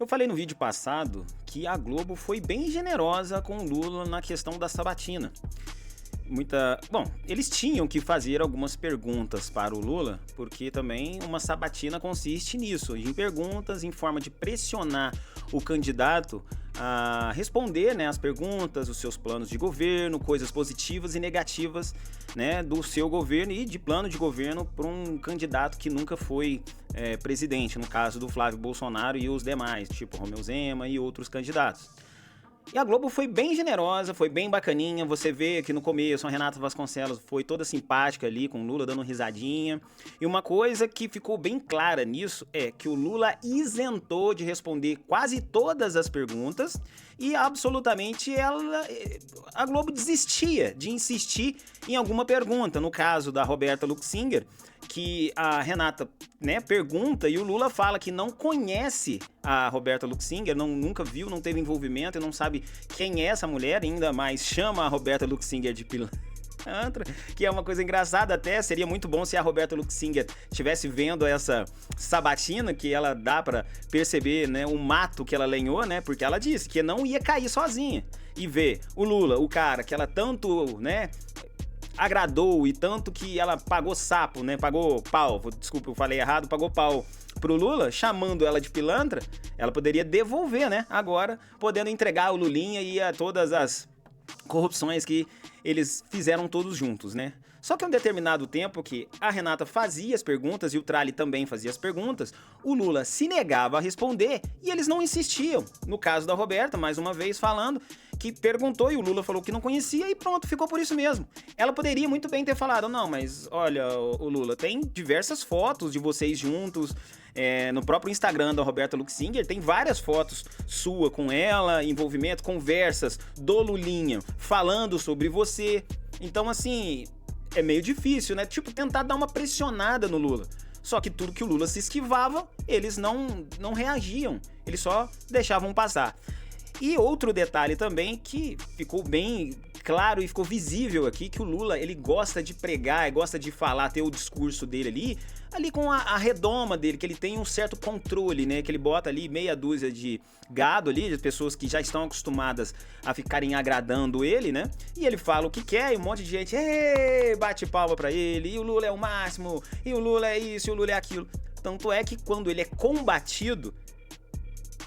Eu falei no vídeo passado que a Globo foi bem generosa com o Lula na questão da sabatina. Bom, eles tinham que fazer algumas perguntas para o Lula, porque também uma sabatina consiste nisso, em perguntas, em forma de pressionar o candidato a responder, né, as perguntas, os seus planos de governo, coisas positivas e negativas, né, do seu governo e de plano de governo para um candidato que nunca foi presidente, no caso do Flávio Bolsonaro e os demais, tipo Romeu Zema e outros candidatos. E a Globo foi bem generosa, foi bem bacaninha. Você vê que no começo a Renata Vasconcelos foi toda simpática ali com o Lula, dando risadinha. E uma coisa que ficou bem clara nisso é que o Lula isentou de responder quase todas as perguntas e absolutamente a Globo desistia de insistir em alguma pergunta. No caso da Roberta Luxinger, que a Renata, né, pergunta e o Lula fala que não conhece a Roberta Luxinger, nunca viu, não teve envolvimento e não sabe quem é essa mulher, ainda mais chama a Roberta Luxinger de pilantra, que é uma coisa engraçada até. Seria muito bom se a Roberta Luxinger estivesse vendo essa sabatina, que ela dá pra perceber, né, o mato que ela lenhou, né, porque ela disse que não ia cair sozinha. E ver o Lula, o cara que ela tanto, né, agradou e tanto que ela pagou sapo, né? Pagou pau, desculpa, eu falei errado, pagou pau pro Lula, chamando ela de pilantra, ela poderia devolver, né? Agora, podendo entregar o Lulinha e a todas as corrupções que eles fizeram todos juntos, né? Só que em um determinado tempo que a Renata fazia as perguntas e o Trali também fazia as perguntas, o Lula se negava a responder e eles não insistiam. No caso da Roberta, mais uma vez falando, que perguntou e o Lula falou que não conhecia e pronto, ficou por isso mesmo. Ela poderia muito bem ter falado, não, mas olha, o Lula, tem diversas fotos de vocês juntos, no próprio Instagram da Roberta Luxinger, tem várias fotos sua com ela, envolvimento, conversas do Lulinha falando sobre você. Então, assim, é meio difícil, né? Tipo, tentar dar uma pressionada no Lula. Só que tudo que o Lula se esquivava, eles não reagiam, eles só deixavam passar. E outro detalhe também que ficou bem claro e ficou visível aqui, que o Lula, ele gosta de pregar, gosta de falar, ter o discurso dele ali com a redoma dele, que ele tem um certo controle, né, que ele bota ali meia dúzia de gado ali, de pessoas que já estão acostumadas a ficarem agradando ele, né, e ele fala o que quer e um monte de gente bate palma pra ele, e o Lula é o máximo, e o Lula é isso, e o Lula é aquilo. Tanto é que quando ele é combatido,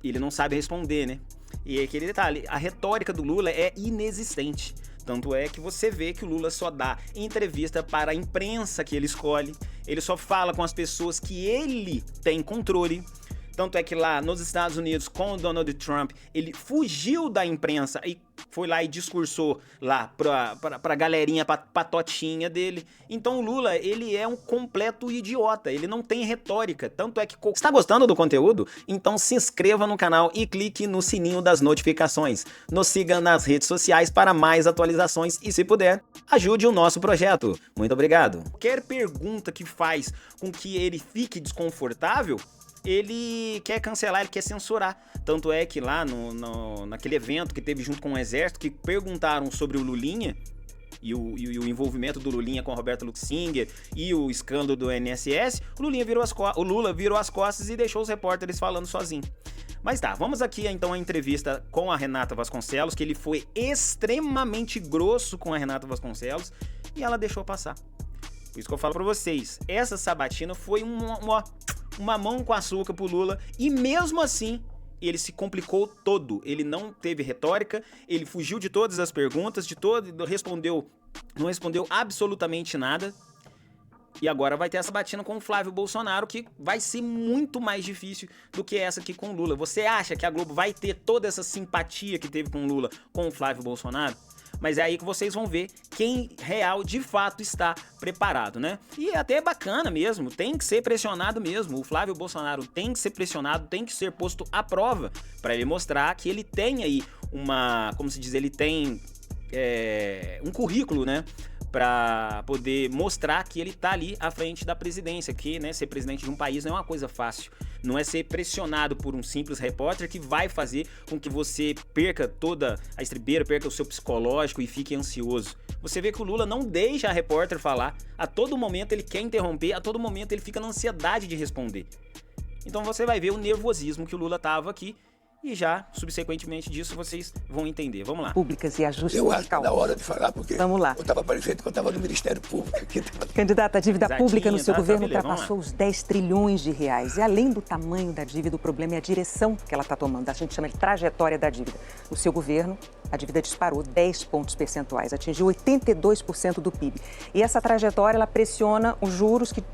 ele não sabe responder, né. E aquele detalhe, a retórica do Lula é inexistente. Tanto é que você vê que o Lula só dá entrevista para a imprensa que ele escolhe, ele só fala com as pessoas que ele tem controle. Tanto é que lá nos Estados Unidos, com o Donald Trump, ele fugiu da imprensa e foi lá e discursou lá pra galerinha patotinha dele. Então o Lula, ele é um completo idiota, ele não tem retórica. Tanto é que... Está gostando do conteúdo? Então se inscreva no canal e clique no sininho das notificações. Nos siga nas redes sociais para mais atualizações e, se puder, ajude o nosso projeto. Muito obrigado. Qualquer pergunta que faz com que ele fique desconfortável, ele quer cancelar, ele quer censurar. Tanto é que lá naquele evento que teve junto com o Exército, que perguntaram sobre o Lulinha e o envolvimento do Lulinha com a Roberta Luxinger e o escândalo do INSS, o Lula virou as costas e deixou os repórteres falando sozinho. Mas tá, vamos aqui então à entrevista com a Renata Vasconcelos, que ele foi extremamente grosso com a Renata Vasconcelos e ela deixou passar. Por isso que eu falo pra vocês, essa sabatina foi uma mão com açúcar pro Lula, e mesmo assim ele se complicou todo, ele não teve retórica, ele fugiu de todas as perguntas, não respondeu absolutamente nada, e agora vai ter essa sabatina com o Flávio Bolsonaro, que vai ser muito mais difícil do que essa aqui com o Lula. Você acha que a Globo vai ter toda essa simpatia que teve com o Lula com o Flávio Bolsonaro? Mas é aí que vocês vão ver quem real de fato está preparado, né? E é até bacana mesmo, tem que ser pressionado mesmo. O Flávio Bolsonaro tem que ser pressionado, tem que ser posto à prova para ele mostrar que ele tem aí como se diz, ele tem um currículo, né? Para poder mostrar que ele tá ali à frente da presidência, que, né, ser presidente de um país não é uma coisa fácil. Não é ser pressionado por um simples repórter que vai fazer com que você perca toda a estribeira, perca o seu psicológico e fique ansioso. Você vê que o Lula não deixa a repórter falar, a todo momento ele quer interromper, a todo momento ele fica na ansiedade de responder. Então você vai ver o nervosismo que o Lula tava aqui e já, subsequentemente disso, vocês vão entender. Vamos lá. Públicas e ajuste Eu acho que é fiscal. da hora de falar, porque Vamos lá. eu estava parecendo que eu estava no Ministério Público aqui. Candidata, a dívida Exatinho, pública no seu tá, governo beleza, vamos ultrapassou os 10 trilhões de reais. E além do tamanho da dívida, o problema é a direção que ela está tomando. A gente chama de trajetória da dívida. No seu governo, a dívida disparou 10 pontos percentuais, atingiu 82% do PIB. E essa trajetória, ela pressiona os juros que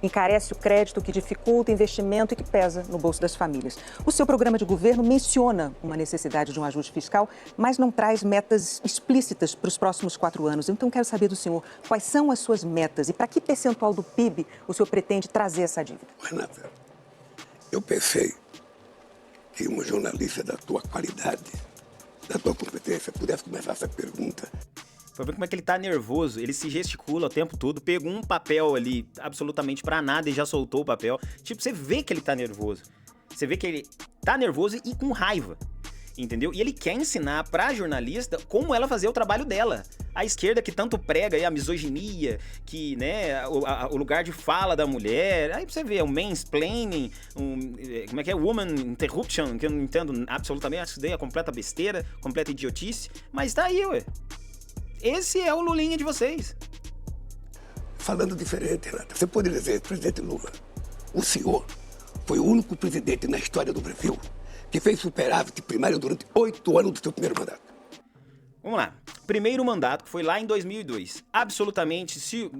encarece o crédito, que dificulta o investimento e que pesa no bolso das famílias. O seu programa de governo menciona uma necessidade de um ajuste fiscal, mas não traz metas explícitas para os próximos 4 anos. Então, quero saber do senhor quais são as suas metas e para que percentual do PIB o senhor pretende trazer essa dívida? Renata, eu pensei que uma jornalista da tua qualidade, da tua competência, pudesse começar essa pergunta. Foi ver como é que ele tá nervoso, ele se gesticula o tempo todo, pegou um papel ali absolutamente pra nada e já soltou o papel. Tipo, você vê que ele tá nervoso. Você vê que ele tá nervoso e com raiva, entendeu? E ele quer ensinar pra jornalista como ela fazer o trabalho dela. A esquerda que tanto prega aí a misoginia, que, né, o lugar de fala da mulher. Aí você vê o mansplaining, como é que é? Woman interruption, que eu não entendo absolutamente, acho que isso daí é completa besteira, completa idiotice. Mas tá aí, ué. Esse é o Lulinha de vocês. Falando diferente, Renata, você pode dizer, presidente Lula, o senhor foi o único presidente na história do Brasil que fez superávit primário durante 8 anos do seu primeiro mandato. Vamos lá. Primeiro mandato, que foi lá em 2002. Absolutamente, se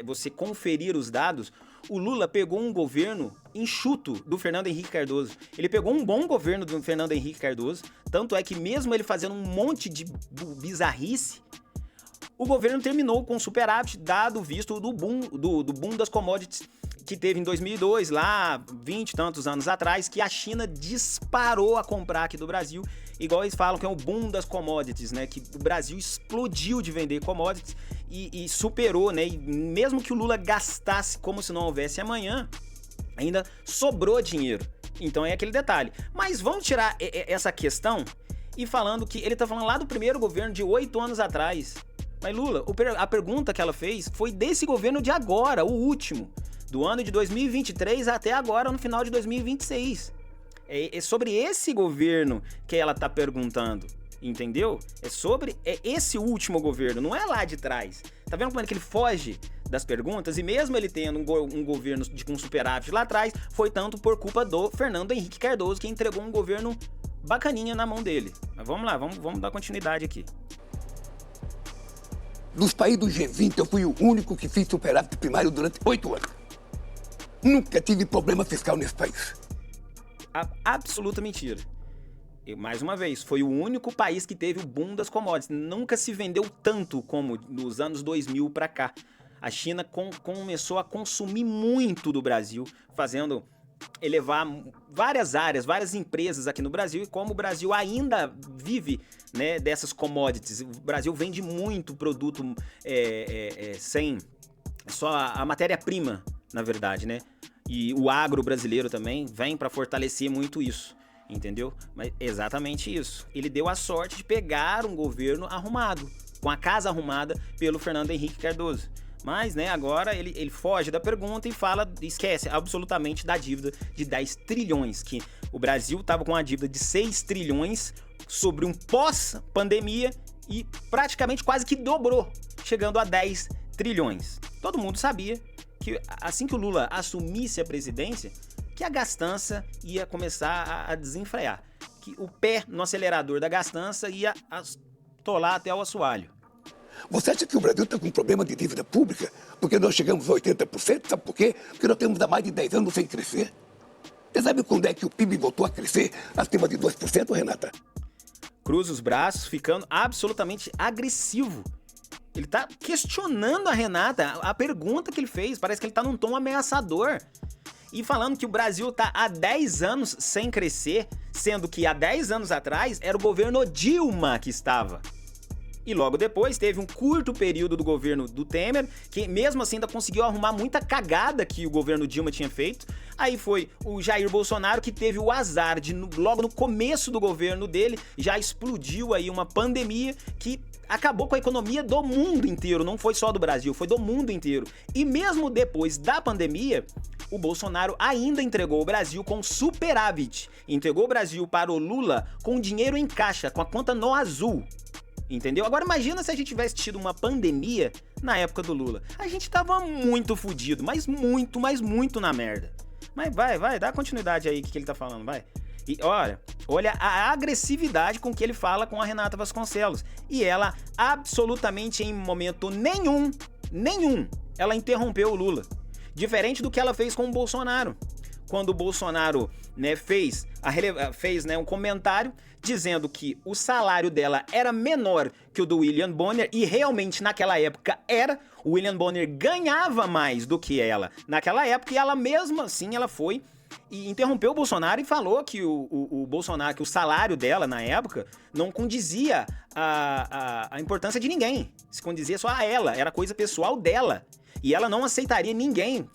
você conferir os dados, o Lula pegou um governo enxuto do Fernando Henrique Cardoso. Ele pegou um bom governo do Fernando Henrique Cardoso, tanto é que mesmo ele fazendo um monte de bizarrice, o governo terminou com superávit, dado o visto do boom das commodities que teve em 2002, lá 20 e tantos anos atrás, que a China disparou a comprar aqui do Brasil, igual eles falam que é o boom das commodities, né, que o Brasil explodiu de vender commodities e superou, né, e mesmo que o Lula gastasse como se não houvesse amanhã, ainda sobrou dinheiro. Então é aquele detalhe. Mas vamos tirar essa questão e falando que ele tá falando lá do primeiro governo de 8 anos atrás. Mas Lula, a pergunta que ela fez foi desse governo de agora, o último, do ano de 2023 até agora, no final de 2026. É sobre esse governo que ela tá perguntando, entendeu? É sobre esse último governo, não é lá de trás. Tá vendo como é que ele foge das perguntas? E mesmo ele tendo um governo com superávit lá atrás, foi tanto por culpa do Fernando Henrique Cardoso, que entregou um governo bacaninha na mão dele. Mas vamos lá, vamos dar continuidade aqui. Dos países do G20, eu fui o único que fiz superávit primário durante 8 anos. Nunca tive problema fiscal nesse país. Absoluta mentira. E, mais uma vez, foi o único país que teve o boom das commodities. Nunca se vendeu tanto como nos anos 2000 pra cá. A China começou a consumir muito do Brasil, fazendo elevar várias áreas, várias empresas aqui no Brasil, e como o Brasil ainda vive, né, dessas commodities. O Brasil vende muito produto sem só a matéria-prima, na verdade, né? E o agro brasileiro também vem para fortalecer muito isso, entendeu? Mas exatamente isso. Ele deu a sorte de pegar um governo arrumado, com a casa arrumada pelo Fernando Henrique Cardoso. Mas, né, agora ele foge da pergunta e esquece absolutamente da dívida de 10 trilhões, que o Brasil estava com uma dívida de 6 trilhões sobre um pós-pandemia e praticamente quase que dobrou, chegando a 10 trilhões. Todo mundo sabia que assim que o Lula assumisse a presidência, que a gastança ia começar a desenfrear, que o pé no acelerador da gastança ia atolar até o assoalho. Você acha que o Brasil está com um problema de dívida pública porque nós chegamos a 80%? Sabe por quê? Porque nós temos há mais de 10 anos sem crescer. Você sabe quando é que o PIB voltou a crescer acima de 2%, Renata? Cruza os braços, ficando absolutamente agressivo. Ele tá questionando a Renata, a pergunta que ele fez, parece que ele tá num tom ameaçador. E falando que o Brasil tá há 10 anos sem crescer, sendo que há 10 anos atrás era o governo Dilma que estava. E logo depois teve um curto período do governo do Temer, que mesmo assim ainda conseguiu arrumar muita cagada que o governo Dilma tinha feito. Aí foi o Jair Bolsonaro, que teve o azar de, logo no começo do governo dele, já explodiu aí uma pandemia que acabou com a economia do mundo inteiro, não foi só do Brasil, foi do mundo inteiro. E mesmo depois da pandemia, o Bolsonaro ainda entregou o Brasil com superávit. Entregou o Brasil para o Lula com dinheiro em caixa, com a conta no azul. Entendeu? Agora imagina se a gente tivesse tido uma pandemia na época do Lula. A gente tava muito fudido, mas muito na merda. Mas vai, dá continuidade aí que ele tá falando, vai. E olha a agressividade com que ele fala com a Renata Vasconcelos. E ela absolutamente em momento nenhum, ela interrompeu o Lula. Diferente do que ela fez com o Bolsonaro. Quando o Bolsonaro, né, fez um comentário dizendo que o salário dela era menor que o do William Bonner, e realmente naquela época era. O William Bonner ganhava mais do que ela naquela época, e ela mesmo assim ela foi e interrompeu o Bolsonaro e falou que o Bolsonaro, que o salário dela na época não condizia a importância de ninguém, se condizia só a ela, era coisa pessoal dela. E ela não aceitaria ninguém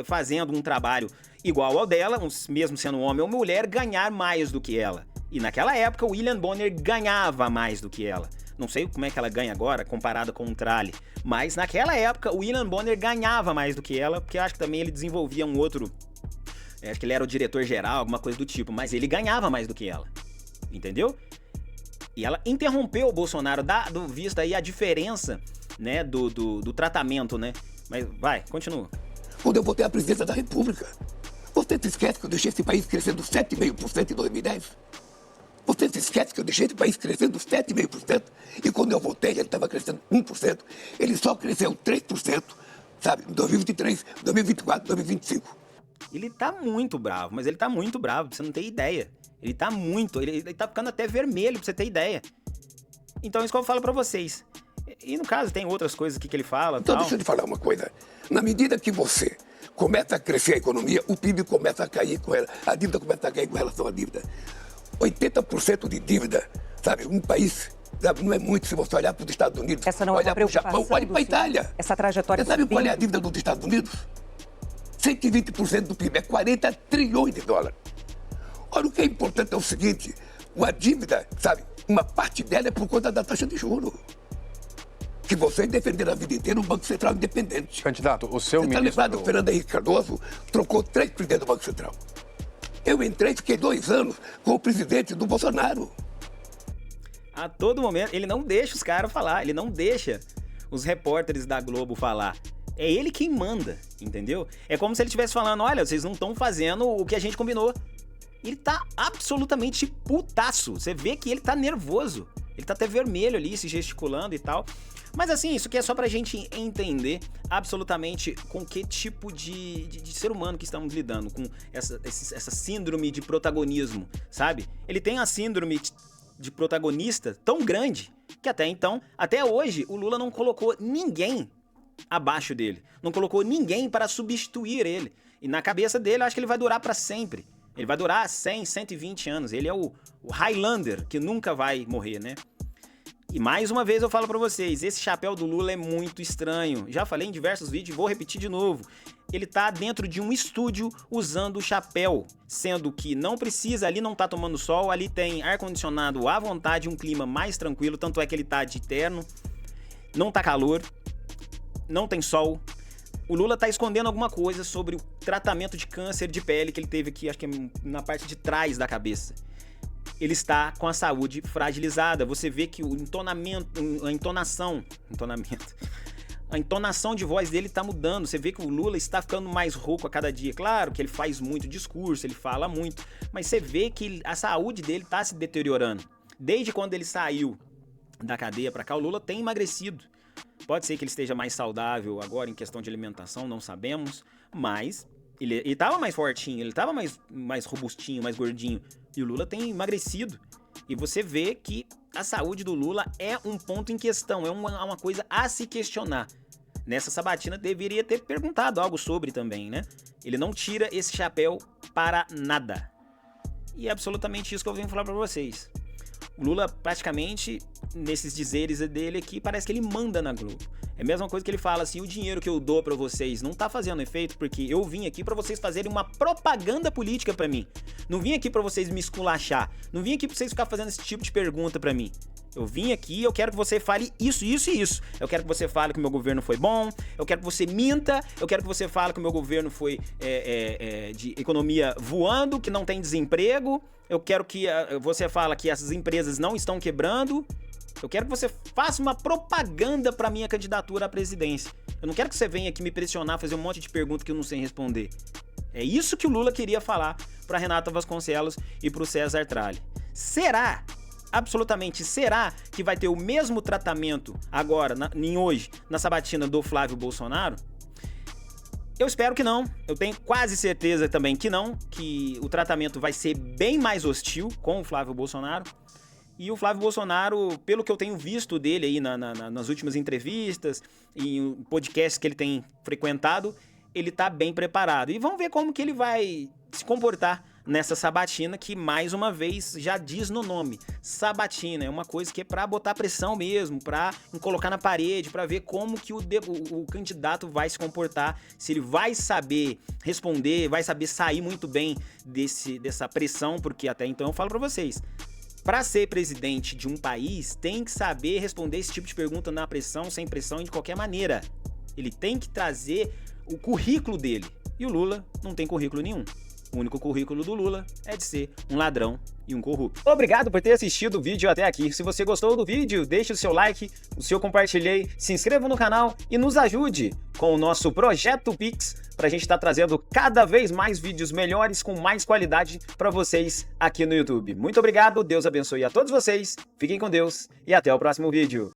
fazendo um trabalho igual ao dela, mesmo sendo homem ou mulher, ganhar mais do que ela. E naquela época o William Bonner ganhava mais do que ela. Não sei como é que ela ganha agora, comparada com o Trali. Mas naquela época o William Bonner ganhava mais do que ela, porque eu acho que também ele desenvolvia um outro... acho que ele era o diretor-geral, alguma coisa do tipo, mas ele ganhava mais do que ela. Entendeu? E ela interrompeu o Bolsonaro, dado visto aí a diferença, né, do tratamento, né? Mas vai, continua. Quando eu votei a presidência da República, você se esquece que eu deixei esse país crescendo 7,5% em 2010? Você se esquece que eu deixei esse país crescendo 7,5%? E quando eu votei, ele estava crescendo 1%. Ele só cresceu 3%, sabe, em 2023, 2024, 2025. Ele tá muito bravo, mas ele tá muito bravo, pra você não ter ideia. Ele tá ficando até vermelho, pra você ter ideia. Então é isso que eu falo pra vocês. E no caso, tem outras coisas aqui que ele fala. Então, tal. deixa eu te falar uma coisa. Na medida que você começa a crescer a economia, o PIB começa a cair com ela, a dívida começa a cair com relação à dívida. 80% de dívida, sabe, um país, sabe, não é muito se você olhar para os Estados Unidos, essa não é uma preocupação, para o Japão, olha para a Itália. Essa trajetória. Você sabe qual é a dívida dos Estados Unidos? 120% do PIB, é 40 trilhões de dólares. Olha, o que é importante é o seguinte, uma dívida, sabe, uma parte dela é por conta da taxa de juros. Que você defender a vida inteira um Banco Central independente. Candidato, o seu ministro... Você está lembrado do Fernando Henrique Cardoso? Trocou 3 presidentes do Banco Central. Eu entrei e fiquei 2 anos com o presidente do Bolsonaro. A todo momento, ele não deixa os caras falar, ele não deixa os repórteres da Globo falar. É ele quem manda, entendeu? É como se ele estivesse falando, olha, vocês não estão fazendo o que a gente combinou. Ele tá absolutamente putaço. Você vê que ele tá nervoso. Ele tá até vermelho ali, se gesticulando e tal. Mas assim, isso aqui é só pra gente entender absolutamente com que tipo de ser humano que estamos lidando, com essa síndrome de protagonismo, sabe? Ele tem a síndrome de protagonista tão grande que até então, até hoje, o Lula não colocou ninguém abaixo dele. Não colocou ninguém para substituir ele. E na cabeça dele, eu acho que ele vai durar pra sempre. Ele vai durar 100, 120 anos. Ele é o Highlander, que nunca vai morrer, né? E mais uma vez eu falo pra vocês, esse chapéu do Lula é muito estranho. Já falei em diversos vídeos e vou repetir de novo. Ele tá dentro de um estúdio usando o chapéu, sendo que não precisa, ali não tá tomando sol, ali tem ar-condicionado à vontade, um clima mais tranquilo, tanto é que ele tá de terno, não tá calor, não tem sol. O Lula tá escondendo alguma coisa sobre o tratamento de câncer de pele que ele teve aqui, acho que na parte de trás da cabeça. Ele está com a saúde fragilizada. Você vê que o a entonação de voz dele está mudando. Você vê que o Lula está ficando mais rouco a cada dia. Claro que ele faz muito discurso, ele fala muito, mas você vê que a saúde dele está se deteriorando. Desde quando ele saiu da cadeia para cá, o Lula tem emagrecido. Pode ser que ele esteja mais saudável agora em questão de alimentação, não sabemos, mas ele estava mais fortinho, ele estava mais robustinho, mais gordinho. E o Lula tem emagrecido. E você vê que a saúde do Lula é um ponto em questão, é uma coisa a se questionar. Nessa sabatina deveria ter perguntado algo sobre também, né? Ele não tira esse chapéu para nada. E é absolutamente isso que eu venho falar para vocês. O Lula praticamente, nesses dizeres dele aqui, parece que ele manda na Globo. É a mesma coisa que ele fala assim, o dinheiro que eu dou pra vocês não tá fazendo efeito porque eu vim aqui pra vocês fazerem uma propaganda política pra mim. Não vim aqui pra vocês me esculachar. Não vim aqui pra vocês ficar fazendo esse tipo de pergunta pra mim. Eu vim aqui, eu quero que você fale isso, isso e isso. Eu quero que você fale que o meu governo foi bom, eu quero que você minta, eu quero que você fale que o meu governo foi de economia voando, que não tem desemprego, eu quero que você fale que essas empresas não estão quebrando, eu quero que você faça uma propaganda para minha candidatura à presidência. Eu não quero que você venha aqui me pressionar, fazer um monte de perguntas que eu não sei responder. É isso que o Lula queria falar para Renata Vasconcelos e para o César Tralli. Será? Absolutamente, será que vai ter o mesmo tratamento agora, hoje, na sabatina do Flávio Bolsonaro? Eu espero que não, eu tenho quase certeza também que não, que o tratamento vai ser bem mais hostil com o Flávio Bolsonaro. E o Flávio Bolsonaro, pelo que eu tenho visto dele aí nas últimas entrevistas e podcasts que ele tem frequentado, ele tá bem preparado. E vamos ver como que ele vai se comportar nessa sabatina, que mais uma vez já diz no nome, sabatina, é uma coisa que é pra botar pressão mesmo, pra colocar na parede, pra ver como que o candidato vai se comportar, se ele vai saber responder, vai saber sair muito bem dessa pressão, porque até então eu falo pra vocês, pra ser presidente de um país, tem que saber responder esse tipo de pergunta na pressão, sem pressão e de qualquer maneira. Ele tem que trazer o currículo dele, e o Lula não tem currículo nenhum. O único currículo do Lula é de ser um ladrão e um corrupto. Obrigado por ter assistido o vídeo até aqui. Se você gostou do vídeo, deixe o seu like, o seu compartilhei, se inscreva no canal e nos ajude com o nosso Projeto Pix para a gente estar trazendo cada vez mais vídeos melhores com mais qualidade para vocês aqui no YouTube. Muito obrigado, Deus abençoe a todos vocês, fiquem com Deus e até o próximo vídeo.